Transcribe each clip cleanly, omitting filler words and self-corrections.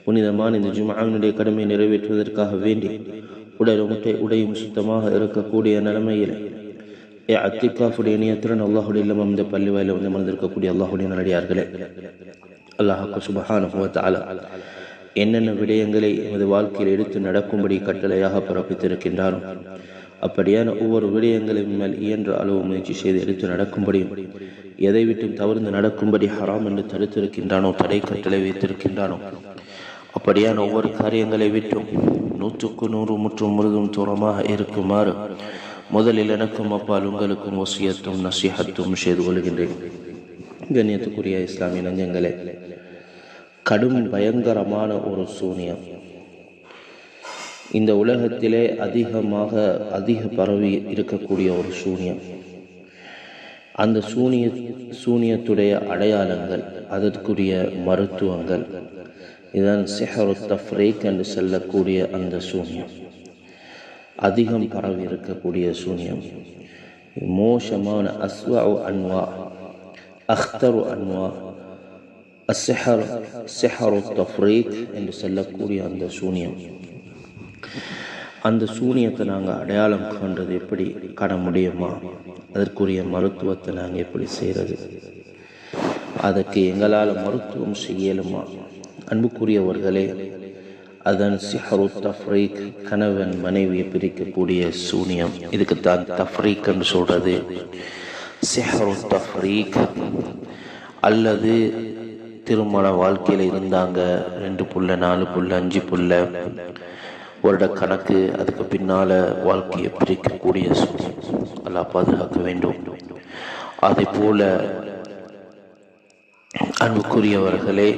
புனிதமான இந்த ஜும்ஆவினுடைய கடமையை நிறைவேற்றுவதற்காக வேண்டி உடையும் சுத்தமாக இருக்கக்கூடிய நிலைமையில் அத்திகாஃபுடைய நியத்துடன் அல்லாஹுடைய இல்லம் இந்த பள்ளி வாயில வந்து அமர்ந்திருக்கக்கூடிய அல்லாஹுடைய நல்லடியார்களே, அல்லாஹ் சுப்ஹானஹு வ தஆலா என்னென்ன விடயங்களை எமது வாழ்க்கையில் எடுத்து நடக்கும்படி கட்டளையாக பிறப்பித்திருக்கின்றாரோ அப்படியான ஒவ்வொரு விடயங்களையும் மேல் இயன்ற அளவு முயற்சி செய்து எடுத்து நடக்கும்படியும், எதை விட்டும் தவிர்த்து நடக்கும்படி ஹராம் என்று தடுத்திருக்கின்றானோ, தடை கட்டளை வைத்திருக்கின்றானோ அப்படியான ஒவ்வொரு காரியங்களை விட்டும் 100க்கு 100 முற்றும் முழுதும் தூரமாக இருக்குமாறு முதலில் எனக்கும் அப்பால் உங்களுக்கும் வசியத்தும் நசீஹத்தும் செய்து கொள்கின்றேன். கண்ணியத்துக்குரிய இஸ்லாமிய நெஞ்சங்களே, கடும் பயங்கரமான ஒரு சூனியம் இந்த உலகத்திலே அதிக பரவி இருக்கக்கூடிய ஒரு சூனியம். அந்த சூனியத்துடைய அடையாளங்கள், அதற்குரிய மருத்துவங்கள், இதுதான் சிஹ்ரு தஃப்ரீக் என்று சொல்லக்கூடிய அந்த சூனியம். அதிகம் பரவி இருக்கக்கூடிய சூனியம், மோசமான அஸ்வஉ அன்வா, அக்தரு அன்வா சிஹ்ரு தஃப்ரீக் என்று சொல்லக்கூடிய அந்த சூனியம். அந்த சூனியத்தை நாங்கள் அடையாளம் காண்றது எப்படி காண முடியுமா? அதற்குரிய மருத்துவத்தை நாங்கள் எப்படி செய்கிறது? அதற்கு எங்களால் மருத்துவம் செய்யலுமா? அன்புக்குரியவர்களே, அதன் சிஹ்ரு தஃப்ரீக், கணவன் மனைவியை பிரிக்கக்கூடிய சூனியம். இதுக்கு தான் தஃப்ரீக் என்று சொல்றது. சிஹ்ரு தஃப்ரீக் அல்லது திருமண வாழ்க்கையில் இருந்தாங்க, 2 புள்ள 4 புள்ள 5 புள்ள வருட கணக்கு, அதுக்கு பின்னால வாழ்க்கையை பிரிக்கக்கூடிய சூனியம். அல்லாஹ் பாதுகாக்க வேண்டும். அதே போல அன்புக்குரியவர்களே,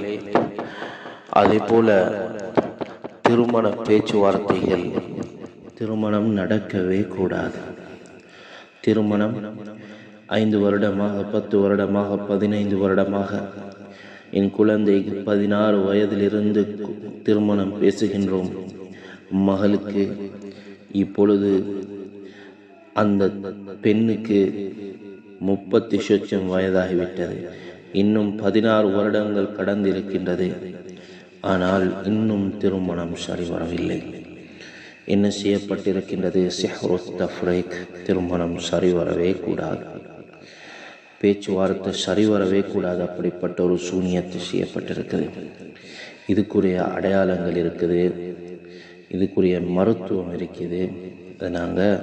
அதே போல திருமண பேச்சுவார்த்தைகள், திருமணம் நடக்கவே கூடாது. திருமணம் 5 வருடமாக 10 வருடமாக 15 வருடமாக, என் குழந்தைக்கு 16 வயதிலிருந்து திருமணம் பேசுகின்றோம். மகளுக்கு இப்பொழுது அந்த பெண்ணுக்கு 30 சொச்சம் வயதாகிவிட்டது. இன்னும் 16 வருடங்கள் கடந்திருக்கின்றது. ஆனால் இன்னும் திருமணம் சரிவரவில்லை. என்ன செய்யப்பட்டிருக்கின்றது? சிஹ்ரு தஃப்ரீக். திருமணம் சரிவரவே கூடாது, பேச்சுவார்த்தை சரிவரவே கூடாது. அப்படிப்பட்ட ஒரு சூனியத்தை செய்யப்பட்டிருக்குது. இதுக்குரிய அடையாளங்கள் இருக்குது, இதுக்குரிய மருத்துவம் இருக்குது. அதை நாங்கள்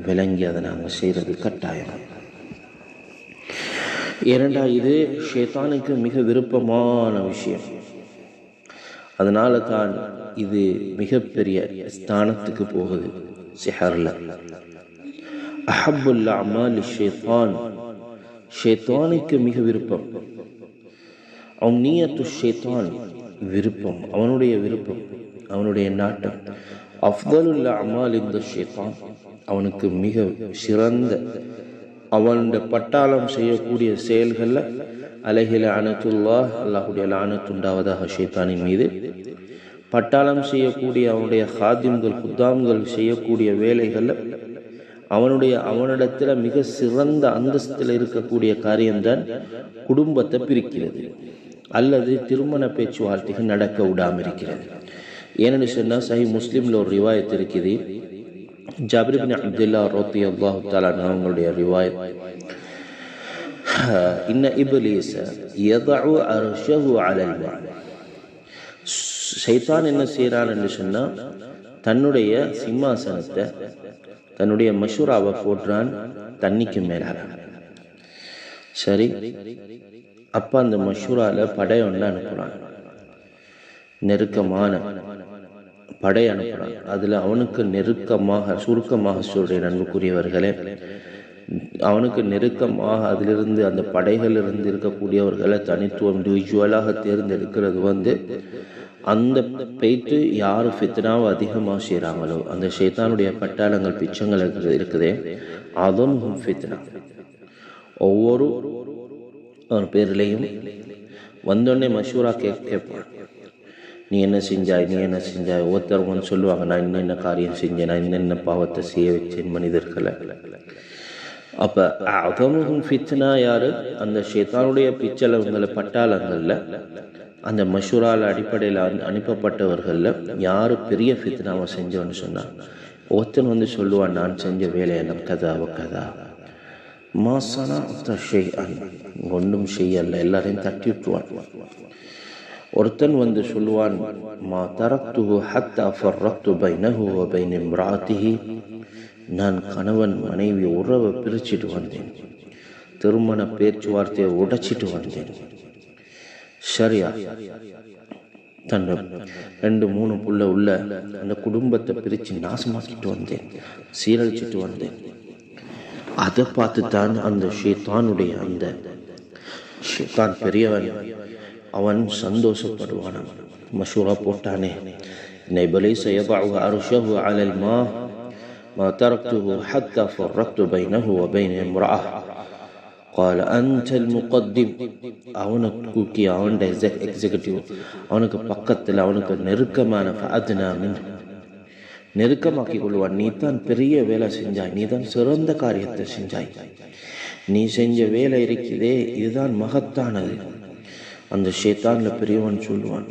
விளங்கி அதை நாங்கள் செய்கிறது கட்டாயம். ஏனென்றா இது ஷைத்தானுக்கு மிக விருப்பமான விஷயம். அதனால தான் இது மிகப்பெரிய ஸ்தானத்துக்கு போகுது. சிஹர்ல அஹப்புல் அமால் ஷைத்தான், ஷைத்தானுக்கு மிக விருப்பம். அம்னியத்து ஷைத்தான், விருப்பம், அவனுடைய விருப்பம், அவனுடைய நாட்டம். அஃதலுல் அமால் இந்த ஷைத்தான், அவனுக்கு மிக சிறந்த, அவனுடைய பட்டாளம் செய்யக்கூடிய செயல்கள்ல அலைஹில் அனத்துல்லாஹ், அல்லாஹுடைய லானத்துண்டாவதாக ஷைத்தானின் மீது. பட்டாளம் செய்யக்கூடிய அவனுடைய ஹாதிம்கள் குத்தாம்கள் செய்யக்கூடிய வேலைகள்ல அவனிடத்துல மிக சிறந்த அந்தஸ்தில் இருக்கக்கூடிய காரியம்தான் குடும்பத்தை பிரிக்கிறது அல்லது திருமண பேச்சுவார்த்தைகள் நடக்க விடாமல் இருக்கிறது. ஏன்னு சொன்னா சஹீஹ் முஸ்லிம்ல ஒரு ரிவாயத் இருக்குது. ஜாபிர் இப்னு அப்துல்லாஹ் ரலியல்லாஹு தஆலா அவங்களுடைய ரிவாயத், இன்ன இப்லீஸ யதஉ அர்ஷஹு அலல் மா. ஷைத்தான் என்ன செய்யறான் என்று சொன்னா, தன்னுடைய சிம்மாசனத்தை, தன்னுடைய மஷூராவை போடுறான் தண்ணிக்கு மேலாக. சரி, அப்ப அந்த மஷூரால படை ஒன்று அனுப்புறான், நெருக்கமான படை அனுப்புறான். அதுல அவனுக்கு நெருக்கமாக, சுருக்கமாக சொல்றேன் அன்புக்குரியவர்களே, அவனுக்கு நெருக்கமாக அதிலிருந்து அந்த படைகள் இருந்து இருக்கக்கூடியவர்களை தனித்துவம் இண்டிவிஜுவலாக தேர்ந்தெடுக்கிறது அந்த போயிட்டு யாரு ஃபித்னாவை அதிகமாக செய்கிறாங்களோ, அந்த ஷைத்தானுடைய பட்டாளங்கள் பிச்சங்கள் இருக்குதே, அதுவும் ஃபித்னா. ஒவ்வொரு பேர்லையும் வந்தோடனே மஷூரா கேட்பான், நீ என்ன செஞ்சாய், நீ என்ன செஞ்சாய். ஒருத்தர் சொல்லுவாங்க, நான் இன்னென்ன காரியம் செஞ்சேன், நான் இன்னென்ன பாவத்தை செய்ய வச்சேன் மனிதர்களை. அப்ப அதமும் ஃபித்னா யாரு? அந்த ஷைத்தானுடைய பிச்சளவங்களை பட்டாளங்கள்ல அந்த மஷூரால் அடிப்படையில் அனுப்பப்பட்டவர்களில் யார் பெரிய ஃபித்னாவை செஞ்சோன்னு சொன்னான், ஒருத்தன் வந்து சொல்லுவான், நான் செஞ்ச வேலையெல்லாம் கதாவ கதா மாசனா ஒன்றும் செய்யல, எல்லாரையும் தட்டி விட்டுவான். ஒருத்தன் வந்து சொல்லுவான், மா தரக்துஹு ஹத்தா ஃபர்ரக்து பைனஹு வ பைன இம்ராஅத்திஹி, நான் கணவன் மனைவி உறவை பிரிச்சுட்டு வந்தேன், திருமண பேச்சுவார்த்தையை உடைச்சிட்டு வந்தேன். சரியா தன் 2-3 புள்ள உள்ள அந்த குடும்பத்தை பிரித்து நாசமாக்கிட்டு வந்தேன், சீரழிச்சிட்டு வந்தேன். அதை பார்த்து தான் அந்த ஷைத்தானுடைய அந்த ஷைத்தான் பெரியவன் அவன் சந்தோஷப்படுவான். மஷூரா போட்டானே, இப்லீஸ் யதஉ அர்ஷஹு அலல் மா மா தரக்துஹு ஹத்தா ஃபர்ரக்து பைனஹு வ பைன இம்ரஅ قال أنت المقدم. அவனை தூக்கி அவன் எக்ஸிக்யூட்டிவ் அவனுக்கு பக்கத்தில் அவனுக்கு நெருக்கமான ஃபஅத்னா மின் நெருக்கமாக்கி கொள்வான். நீ தான் பெரிய வேலை செஞ்சாய், நீ தான் சிறந்த காரியத்தை செஞ்சாய், நீ செஞ்ச வேலை இருக்குதே இதுதான் மகத்தானது. அந்த ஷைத்தான்ல பெரியவன் சொல்லுவான்,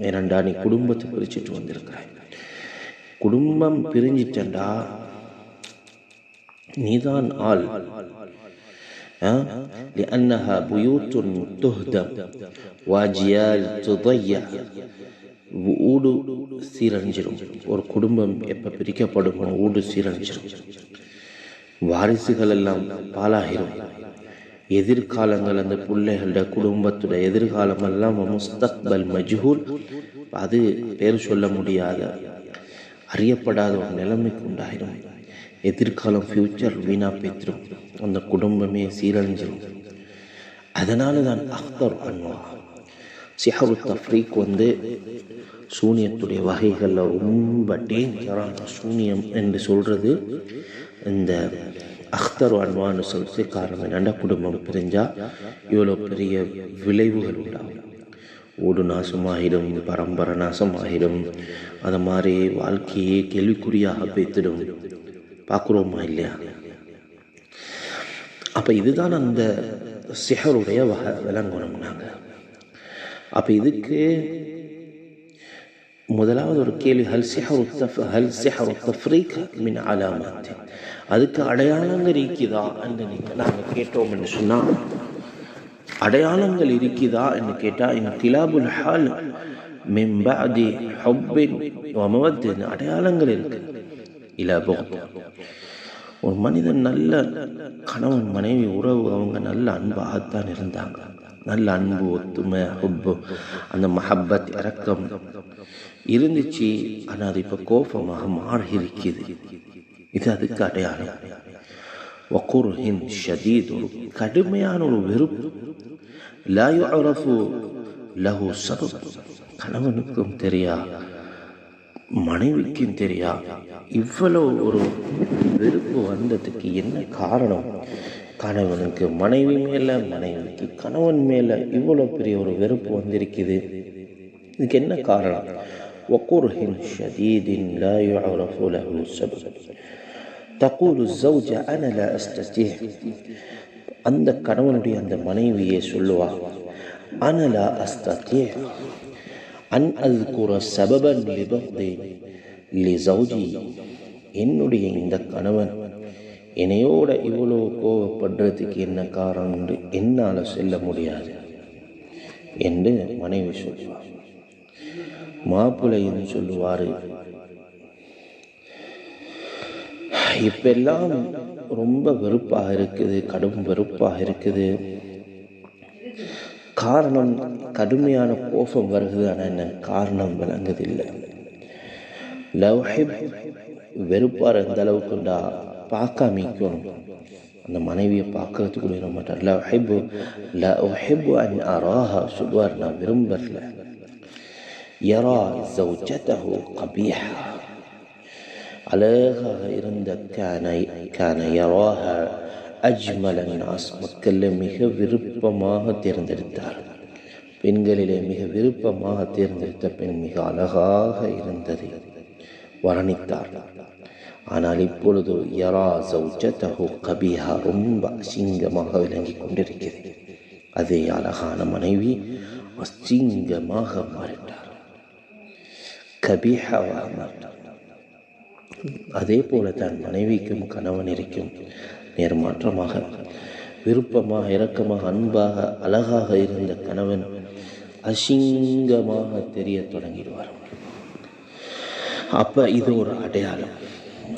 ஏனண்டா நீ குடும்பத்தை பிரிச்சுட்டு வந்திருக்கிறாய், குடும்பம் பிரிஞ்சிட்டண்டா நீதான் ஆள். لأنها بيوت تهدم وأجيال تضيع. ஊடு சீரழிஞ்சிடும். ஒரு குடும்பம் எப்போ பிரிக்கப்படும், ஊடு சீரழிஞ்சிடும், வாரிசுகள் எல்லாம் பாலாகிரும். எதிர்காலங்கள் அந்த பிள்ளைகளோட குடும்பத்துடைய எதிர்காலம் எல்லாம் முஸ்தக்பல் மஜ்ஹூல், அது பேர் சொல்ல முடியாத அறியப்படாத ஒரு நிலைமைக்கு உண்டாயிடும். எதிர்காலம் ஃபியூச்சர் வீணா பேத்திரும், அந்த குடும்பமே சீரழிஞ்சிடும். அதனால தான் அக்தர் அன்வா சிஹரு தஃப்ரீக் வந்து சூனியத்துடைய வகைகளில் ரொம்ப டேஞ்சரான சூனியம் என்று சொல்கிறது. இந்த அக்தர் அன்வான்னு சொல்லிட்டு காரணம் என்னென்னா, குடும்பம் பிரிஞ்சால் இவ்வளோ பெரிய விளைவுகள் உண்டாகும். ஊடு நாசமாகிடும், பரம்பரை நாசமாகிடும், அது மாதிரி வாழ்க்கையே கேள்விக்குறியாக பேத்திடும். பார்க்குறோமா இல்லையா? அப்போ இதுதான் அந்த சிஹருடைய வகை விளங்கணும் நாங்கள். அப்போ இதுக்கு முதலாவது ஒரு கேள்வி, ஹல் சிஹரு தஃப்ரீக் மின் அலாமாத், அதுக்கு அடையாளங்கள் இருக்குதா என்று நாங்கள் கேட்டோம் என்று சொன்னால், அடையாளங்கள் இருக்குதா என்று கேட்டால், இன்கிலாபுல் ஹால் மின் பஅதி ஹுப்பின் வ மவத்தின் அடையாளங்கள் இருக்கு. இலா புக்த், ஒரு மனிதன் நல்ல கணவன் மனைவி உறவு, அவங்க நல்ல அன்பாகத்தான் இருந்தாங்க, நல்ல அன்பு ஒத்துமை ஹுப்பு அந்த மஹப்பத் இரக்கம் இருந்துச்சு. ஆனால் அது இப்போ கோபமாக மாறி இருக்குது. இது அதுக்கு அடையாளம். வகுர்ஹின் ஷதீத், ஒரு கடுமையான ஒரு வெறுப்பு. லா யுஅரஃபு லஹு சபப், கணவனுக்கும் தெரியா மனைவிக்கும் தெரியா இவ்வளவு ஒரு வெறுப்பு வந்ததுக்கு என்ன காரணம்? கணவனுக்கு மனைவி மேலே, மனைவிக்கு கணவன் மேலே இவ்வளோ பெரிய ஒரு வெறுப்பு வந்திருக்குது. இதுக்கு என்ன காரணம்? வகுர்ஹின் ஷதீதின் லா யுஅரஃபு லஹு சபப். தகூலு ஸௌஜா அன லா அஸ்ததீஹ், அந்த கணவனுடைய அந்த மனைவியை சொல்லுவா, அன லா அஸ்ததீஹ் அன் அஸ்குர சபபன் லிபக்தி லிஸௌஜி, என்னுடைய இந்த கணவன் என்னையோட இவ்வளோ கோவப்படுறதுக்கு என்ன காரணம் என்று என்னால் சொல்ல முடியாது என்று மனைவி சொல்லுவார். மாப்பிள்ளைன்னு சொல்லுவார், இப்பெல்லாம் ரொம்ப வெறுப்பாக இருக்குது, கடும் வெறுப்பாக இருக்குது. காரணம் கடுமையான கோபம் வருகிறது, ஆனால் என்ன காரணம் விளங்குதில்லை. லவ்ஹிப் வெறுப்பாக எந்த அளவுக்குண்டா பார்க்காமிக்கணும், அந்த மனைவியை பார்க்கறதுக்கு விட மாட்டார். லவ்ஹிப் அன் அராஹா சொல்வார், நான் விரும்பல. யரா ஜௌஜதஹு கபீஹா, அழகாக இருந்த கான யராஹா அஜ்மல் அன்னாஸ், மக்களிலே மிக விருப்பமாக தேர்ந்தெடுத்தார். பெண்களிலே மிக விருப்பமாக தேர்ந்தெடுத்த பெண் மிக அழகாக இருந்ததை வர்ணித்தார். ஆனால் இப்பொழுது யரா ஜௌஜதஹு கபீஹா, ரொம்ப அசிங்கமாக விளங்கி கொண்டிருக்கிறது. அதே அழகான மனைவி அசிங்கமாக மாறிட்டார், கபீஹாவாக மாறிட்டார். அதே போல தான் மனைவிக்கும் கணவனிற்கும் நேர்மாற்றமாக விருப்பமாக, இரக்கமாக, அன்பாக, அழகாக இருந்த கணவன் அசிங்கமாக தெரிய தொடங்கிடுவார். அப்ப இது ஒரு அடையாளம்.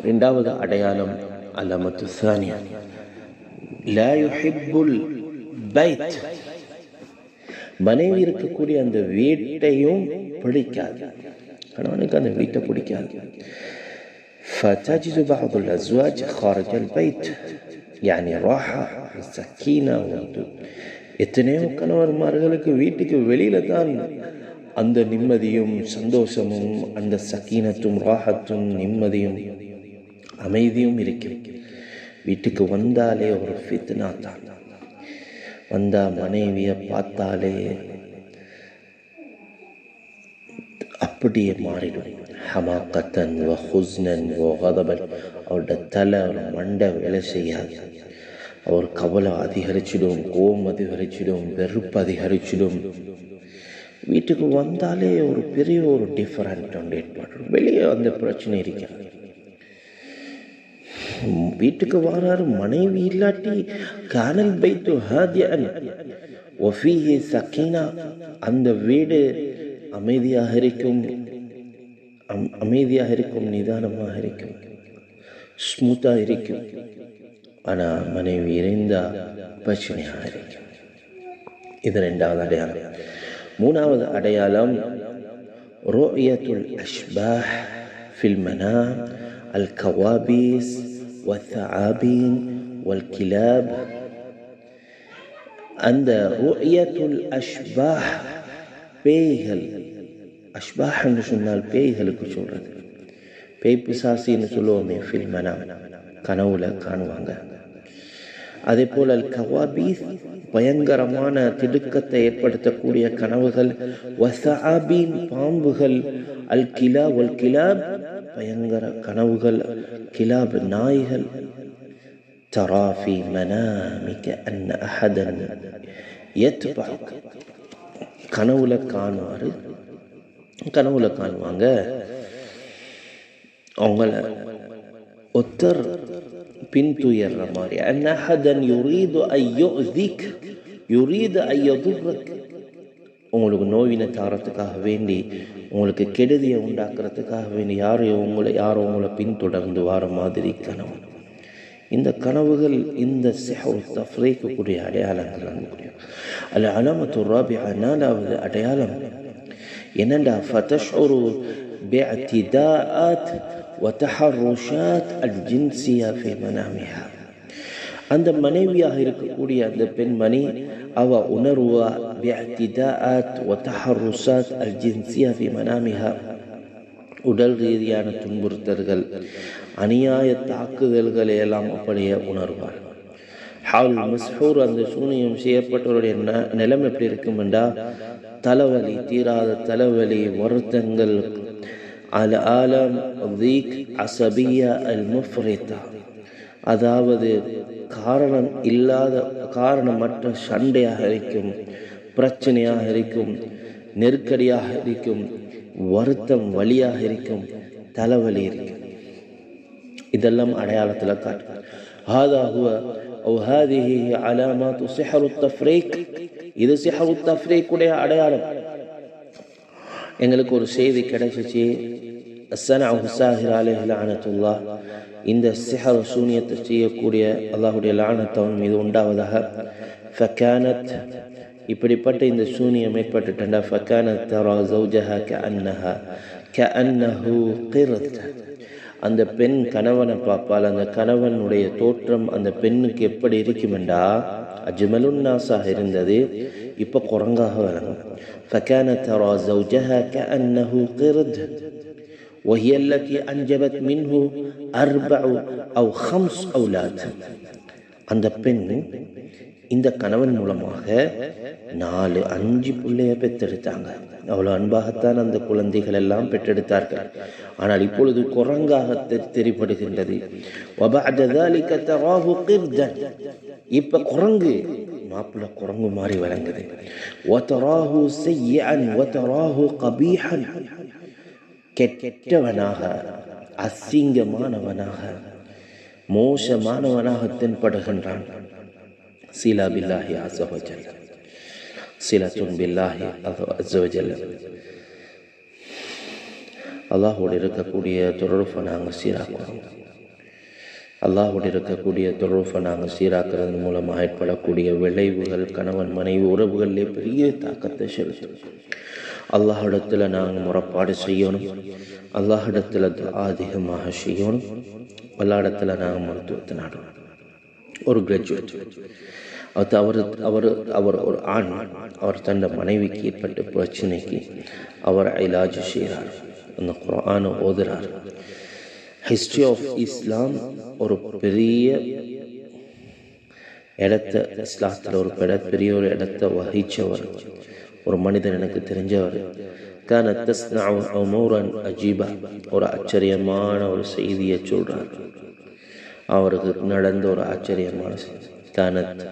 இரண்டாவது அடையாளம் அலமத்து சானியா, லா யுஹிப்புல் பைத், மனைவி இருக்கக்கூடிய அந்த வீட்டையும் பிடிக்காது, கணவனுக்கு அந்த வீட்டை பிடிக்காது. فتجد بعض الأزواج خارج البيت يعني راحة سكينة. எத்தனையோ கணவன்மார்களுக்கு வீட்டுக்கு வெளியில தான் அந்த நிம்மதியும் சந்தோஷமும் அந்த சக்கீனத்தும் ராஹத்தும் நிம்மதியும் அமைதியும் இருக்கும். வீட்டுக்கு வந்தாலே ஒரு ஃபித்னா தான். வந்தா மனைவியை பார்த்தாலே அப்படியே மாறிடும். ஹமாக்கத்தன் வ ஹுஸ்னன் வ கதபன், அவருடைய தலை மண்டை வேலை செய்யாது. அவர் கவலை அதிகரிச்சிடும், கோபம் அதிகரிச்சிடும், வெறுப்பு அதிகரிச்சிடும். வீட்டுக்கு வந்தாலே ஒரு பெரிய ஒரு டிஃபரண்ட் ஒன்று ஏற்படும். வெளியே அந்த பிரச்சனை இருக்காது. வீட்டுக்கு வராரு, மனைவி இல்லாட்டி கானல் பைத்து ஹாதியன் வஃபீஹி சக்கீனா, அந்த வீடு அமைதியாக இருக்கும், அமைதியாக இருக்கும், நிதானமாக இருக்கும், ஸ்மூத்தாக இருக்கும். ஆனால் மனைவி இருந்தா பிரச்சனையாக இருக்கும். இது இரண்டாவது அடையாளம். மூணாவது அடையாளம் ருஅயத்துல் அஷ்பாஹ் ஃபில் மனாம் அல் கவாபீஸ் வல்தஆபீன் வல்கிலாப். அந்த ருஅயத்துல் அஷ்பாஹ், பேய்கள், அஷ்பாஹ் என்று சொன்னால் பேய்களுக்கு சொல்றது, பேய் பிசாசின்னு சொல்லுவோமே, ஃபில் மனாம் கனவுல காணுவாங்க. அதே போல் அல் கவாபீஸ் பயங்கரமான திடுக்கத்தை ஏற்படுத்தக்கூடிய கனவுகள், வஸஆபீன் பாம்புகள், அல் கிலாப் வல் கிலாப் பயங்கர கனவுகள், கிலாப் நாய்கள். தரா ஃபீ மனாமிக அன்ன அஹதன் யத்பஅக், கனவுல காணுவாரு, கனவுல காணுவாங்க அவங்கள ஒத்தர் பின்துயர்ற மாதிரி. அன்னஹதன் யுரீது ஐயுதிக் யுரீது ஐயதுர்ரக், உங்களுக்கு நோயினை தாரத்துக்காக வேண்டி, உங்களுக்கு கெடுதியை உண்டாக்குறதுக்காக வேண்டி யாரோ உங்களை பின்தொடர்ந்து வார மாதிரி கனவு. இந்த கனவுகள் இந்த சிஹ்ரு தஃப்ரீக்குரிய அடையாளங்கள். அல் அலாமத்து ராபிஆ, நாலாவது அடையாளம் என்னண்டா, ஃபதஷ்உரு பிஅத்திதாஅத் வதஹர்ருஷாத் அல் ஜின்சியா ஃபி மனாமிஹா. அந்த மனைவியாக இருக்கக்கூடிய அந்த பெண்மணி அவ உணர்வா பிஅத்திதாஅத் வதஹர்ருஷாத் அல் ஜின்சியா ஃபி மனாமிஹா, உடல் ரீதியான துன்புறுத்தல்கள், அநியாய தாக்குதல்களை எல்லாம் அப்படியே உணர்வார். ஹால் மஸ்ஹூர், அந்த சூனியம் செய்யப்பட்டவருடைய நிலைமை எப்படி இருக்குமெண்டா, தலைவலி, தீராத தலைவலி, வருத்தங்கள், அல் ஆலம் தீக் அசபியா அல் முஃப்ரிதா, அதாவது காரணம் இல்லாத காரணமற்ற சண்டையாக இருக்கும், பிரச்சனையாக இருக்கும், நெருக்கடியாக இருக்கும், வருத்தம் வலியாக இருக்கும், தலைவலி இருக்கும். இதெல்லாம் அடையாளத்தில் காட்டும். ஹாதா ஹுவ அவ் ஹாதிஹி அலாமாத்து சிஹ்ரு தஃப்ரீக், இது சிஹ்ரு தஃப்ரீக்குடைய அடையாளம். எங்களுக்கு ஒரு செய்தி கிடைச்சிச்சு, அஸ்ஸனஅஹு சாஹிர் அலைஹி லஅனத்துல்லாஹ், இந்த சிஹர் சூனியத்தை செய்யக்கூடிய அல்லாஹுடைய லானத் அவன் மீது உண்டாவதாக. ஃபகானத், இப்படிப்பட்ட இந்த சூனியம் ஏற்பட்டுட்டா, ஃபகானத் தரா ஜௌஜஹா கஅன்னஹு கிர்த், அந்த பெண் கணவனை பார்ப்பால், அந்த கணவனுடைய தோற்றம் அந்த பெண்ணுக்கு எப்படி இருக்குமெண்டா, அஜ்மலுன் நாஸாக இருந்தது, இப்போ குரங்காக வரணும். ஃபகானத் தரா ஜௌஜஹா கஅன்னஹு கிர்த் وهي التي أنجبت منه 4 أو 5 أولاد. அந்த பெண் இந்த கணவன் மூலமாக 4-5 பிள்ளைய பெற்றெடுத்தாங்க. அவ்வளோ அன்பாகத்தான் அந்த குழந்தைகள் எல்லாம் பெற்றெடுத்தார்கள். ஆனால் இப்பொழுது குரங்காக தெரிபடுகின்றது. وبعد ذلك تراه قردا, இப்ப குரங்கு மாப்பிள்ளை குரங்கு மாதிரி விளங்குது. வதராஹு சய்யன் வதராஹு கபீஹன், கெட்டவனாக, அசிங்கமானவனாக, மோசமானவனாக தென்படுகின்றான். சிலா பில்லாஹி அஸ்ஸ வஜல், சிலத்துன் பில்லாஹி அஸ்ஸ வஜல். அல்லாஹோடு இருக்கக்கூடிய தொடர்பை நாங்கள் சீராக்குறோம். அல்லாஹோடு இருக்கக்கூடிய தொடர்பை நாங்கள் சீராக்குறது மூலமாக ஏற்படக்கூடிய விளைவுகள் கணவன் மனைவி உறவுகளிலே பெரிய தாக்கத்தை செலுத்தும். அல்லாஹிடத்தில் நாங்கள் முறைப்பாடு செய்யணும். அல்லாஹிடத்தில் அதிகமாக செய்யணும். அல்லாஹிடத்தில் நாங்கள் மருத்துவத்தை நாடணும். ஒரு கிராஜுவேட் அவர் ஒரு ஆண், அவர் தன் மனைவிக்கு ஏற்பட்ட பிரச்சனைக்கு அவர் இலாஜ் செய்கிறார். அந்த குர்ஆனை ஓதுறார். ஹிஸ்ட்ரி ஆஃப் இஸ்லாம் ஒரு பெரிய இடத்தை, இஸ்லாத்தில் ஒரு பெரிய ஒரு இடத்தை வகிச்சவர் ஒரு மனிதன், எனக்கு தெரிஞ்சவர். கானத் தஸ்னஉ உமூரன் அஜீபா, ஒரு ஆச்சரியமான ஒரு செய்தியை சொல்றார். அவருக்கு நடந்த ஒரு ஆச்சரியமான செய்தி. கானத்,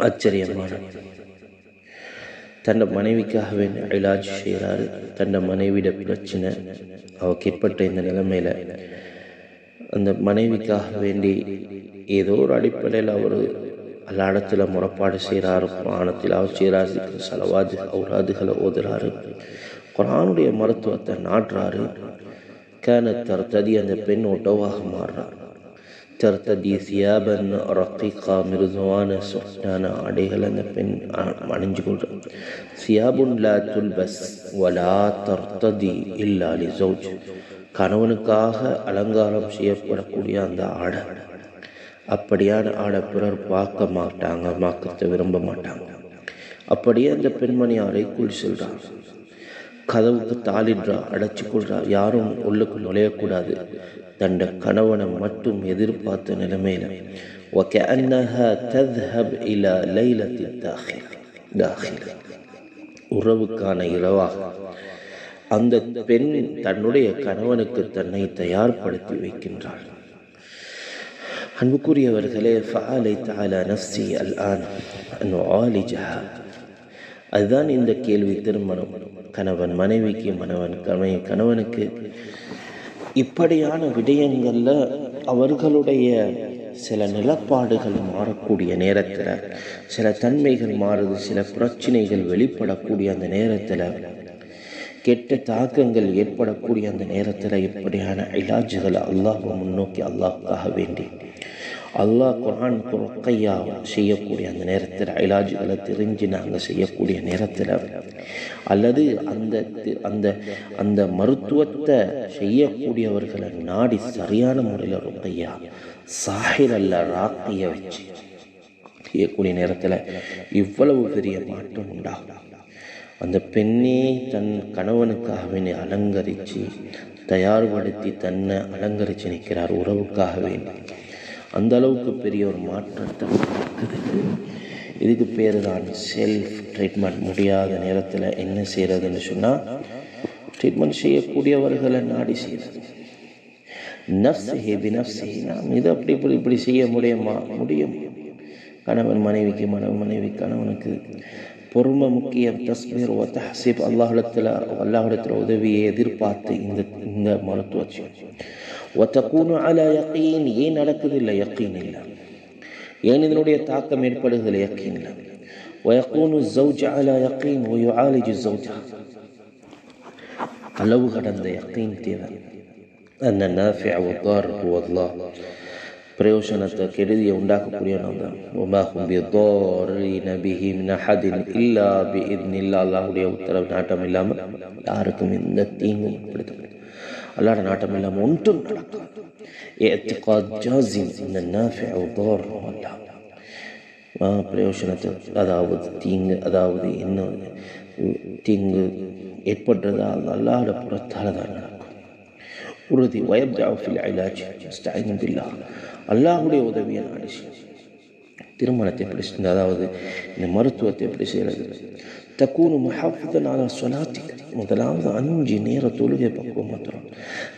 ஆச்சரியமான, தன் மனைவிக்காகவே இலாஜ் செய்கிறாரு. தன் மனைவியோட பிரச்சனை அவருக்கு ஏற்பட்ட இந்த நிலைமையில் அந்த மனைவிக்காக வேண்டி ஏதோ ஒரு அடிப்படையில் அவர் எல்லா இடத்துல முறைப்பாடு செய்கிறாரு. குர்ஆனத்தில் அவர் செய்கிறாரு, சலவாது அவுராதுகளை ஓதுறாரு, குர்ஆனுடைய மருத்துவத்தை நாடுறாரு. கானத் தர்ததி, அந்த பெண் ஒட்டவாக மாறுறார். தர்ததி சியாபன் ரக்கீகா, மிருதுவான சொஃப்டான ஆடைகள் அந்த பெண் அணிஞ்சு கொள்றார். சியாபுன் லா துல்பஸ் வலா தர்ததி இல்லா லிஸௌஜ், கணவனுக்காக அலங்காரம் செய்யப்படக்கூடிய அந்த ஆடை, அப்படியான ஆடை பிறர் பார்க்க மாட்டாங்க, பார்க்க விரும்ப மாட்டாங்க. அப்படியே அந்த பெண்மணி அறைக்குள் செல்றார். கதவுக்கு தாளிடுறா, அடைச்சி கொள்றா. யாரும் உள்ளுக்கு நுழையக்கூடாது. தண்ட கணவனை மட்டும் எதிர்பார்த்த நிலைமையில وكأنها تذهب إلى ليلة الداخل, உறவுக்கான இரவாக அந்த பெண் தன்னுடைய கணவனுக்கு தன்னை தயார்படுத்தி வைக்கின்றாள். அன்புக்குரியவர்களே, فعليت على نفسي الآن أن أعالجها. அதுதான் இந்த கேள்வி. திருமணம், கணவன் மனைவிக்கு, கணவனுக்கு இப்படியான விடயங்களில் அவர்களுடைய சில நிலப்பாடுகள் மாறக்கூடிய நேரத்தில், சில தன்மைகள் மாறுது, சில பிரச்சனைகள் வெளிப்படக்கூடிய அந்த நேரத்தில், கெட்ட தாக்கங்கள் ஏற்படக்கூடிய அந்த நேரத்தில் இப்படியான இலாஜுகளை அல்லாஹ்வை முன்னோக்கி அல்லாஹ்வுக்காக வேண்டி அல்லாஹ் குர்ஆன் ருக்கையா செய்யக்கூடிய அந்த நேரத்தில், இலாஜுகளை தெரிஞ்சு நாங்கள் செய்யக்கூடிய நேரத்தில், அல்லது அந்த அந்த மருத்துவத்தை செய்யக்கூடியவர்களை நாடி சரியான முறையில் ருக்கையா சாஹிர் அல்ல ராக்கிய வச்சு செய்யக்கூடிய நேரத்தில் இவ்வளவு பெரிய மாற்றம் உண்டாகும். அந்த பெண்ணே தன் கணவனுக்காக அலங்கரித்து தயார்படுத்தி தன்னை அலங்கரித்து நிற்கிறார் உறவுக்காக வேண்டி. அந்த அளவுக்கு பெரிய ஒரு மாற்றத்தை இருக்குது. இதுக்கு பேர் தான் செல்ஃப் ட்ரீட்மெண்ட். முடியாத நேரத்தில் என்ன செய்கிறதுன்னு சொன்னால், ட்ரீட்மெண்ட் செய்யக்கூடியவர்களை நாடி செய்கிறது. நஃப்ஸிஹி பினஃப்ஸிஹி, நாம் இதை அப்படி இப்படி செய்ய முடியும். கணவன் மனைவிக்கு, மனைவி கணவனுக்கு பொறுமை முக்கியம். தஸ்பீர் வ தஹ்சீப், அல்லாஹ்விடத்தில் உதவியை எதிர்பார்த்து இந்த மருத்துவம். வதகூனு அலா யகீன், ஏன் நடக்குது இல்லை? யகீன் இல்லை. ஏன் இதனுடைய தாக்கம் ஏற்படுகிறது? யகீன் இல்லை. வயகூனு ஸௌஜ் அலா யகீன் வயுஆலிஜு ஸௌஜா, அளவு கடந்த யகீன் தேவை. அன்ன நாஃபிஅ வதார் ஹுவ அல்லாஹ், பிரயோஜனத்தை கெடுதியை உண்டாக்கக்கூடியவன் தான். வமா ஹும் பிதாரின பிஹி மின் அஹதின் இல்லா பிஇذنில்லாஹ், அல்லாஹ்வுடைய உத்தரவு நாட்டம் இல்லாமல் யாருக்கும் எந்த தீங்கும் ஏற்படுத்தப்படும். அல்லாஹ்வுடைய நாட்டம் இல்லாமல் ஒன்றும் நடக்காது. இஅ்திகாத் ஜாஸிம் அன்ன நாஃபிஅ வதார் ஹுவ அல்லாஹ், பிரயோஜனத்தை அதாவது இன்னும் தீங்கு ஏற்படுறதா அல்லாஹ்வுடைய புறத்தால் தான் நடக்கும். உறுதி வயப்தஅ ஃபில் இலாஜ் இஸ்தஈன் பில்லாஹ், அல்லாஹ்வுடைய உதவியை நாடி. திருமணத்தை எப்படி செய்ய, அதாவது இந்த மருத்துவத்தை எப்படி செய்கிறது? தக்கூனு முஹாஃபிதன் அலா ஸலாத்திக, முதலாவது 5 நேர தொழுகை பக்குவம்.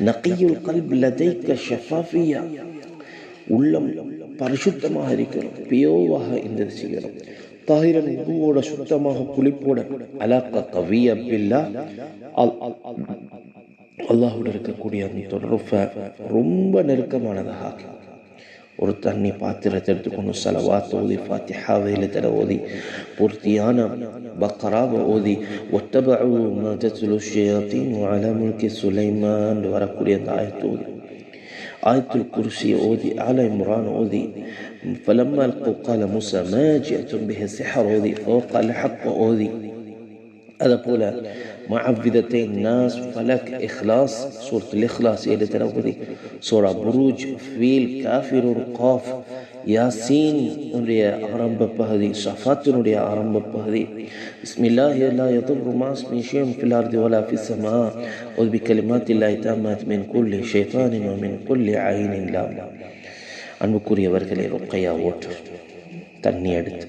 நகியுல் கல்ப் லதைக ஷஃபாஃபியா, உள்ளம் பரிசுத்தமாக இருக்கணும், பியோவாக இந்த செய்யணும். தாஹிரன் உருவோட சுத்தமாக குளிப்போட அலாக்கா கவிய பில்லா அல்லாஹோட இருக்கக்கூடிய அந்த தொடர்பை ரொம்ப நெருக்கமானதாக ஆக்கி ஒரு தண்ணி பாத்திரத்தை எடுத்துக்கொண்டு சலவாத் ஓதி ஃபாத்திஹா வேலத்தட ஓதி பூர்த்தியான பக்கராவை ஓதி ஒத்தபஉ மா தத்லு ஷயாத்தீன் அலா முல்கி சுலைமான் வரக்கூடிய அந்த ஆயத்து ஓதி ஆயத்துல் குர்சியை ஓதி ஆல இம்ரான் ஓதி فلما القوا قال موسى ما جئتم به السحر ஓதி فوقع الحق ஓதி هذا போல معوذتين الناس فلك إخلاص سورة الإخلاص إلى تلوذي سورة بروج فيل كافر قاف ياسين نريا أرم بهذه صفات نريا أرم بهذه بسم الله لا يضر مع اسمه شيء في الأرض ولا في السماء وبكلمات الله تامات من كل شيطان ومن كل عين لامة அன்புக்குரியவர்களே, ருக்கையா ஓட்டர் தண்ணி எடுத்து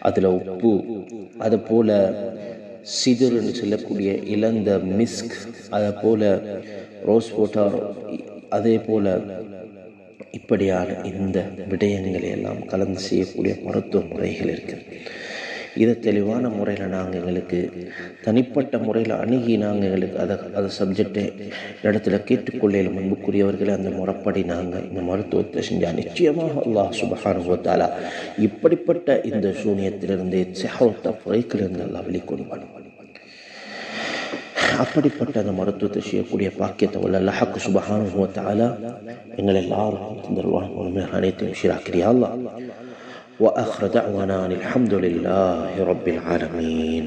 அதில் உப்பு, அது போல சிதுர்ன்னு சொல்லக்கூடிய இழந்த மிஸ்க், அதை போல ரோஸ் வாட்டர், அதே போல இப்படியான இந்த விடயங்களை எல்லாம் கலந்து செய்யக்கூடிய மருத்துவ முறைகள் இருக்குது. இதை தெளிவான முறையில் நாங்கள் எங்களுக்கு தனிப்பட்ட முறையில் அணுகி நாங்கள் எங்களுக்கு அதை சப்ஜெக்டை இடத்துல கேட்டுக்கொள்ளையில் முன்புக்குரியவர்களை அந்த முறைப்படி நாங்கள் இந்த மருத்துவத்தை செஞ்சால் நிச்சயமாக அல்லாஹ் சுப்ஹானஹு வ தஆலா இப்படிப்பட்ட இந்த சூனியத்திலிருந்து சிஹ்ரத் தஃரீக்கிலிருந்து அல்லாஹ் வெளிக்கொண்டு அப்படிப்பட்ட அந்த மருத்துவத்தை செய்யக்கூடிய பாக்கியத்தை உள்ள அல்லாஹ் சுப்ஹானஹு வ தஆலா எங்கள் எல்லாருக்கும் தந்தருவான். அனைத்தையும் ஷிராக்கிறியா அல்லாஹ். وآخر دعوانا الحمد لله رب العالمين.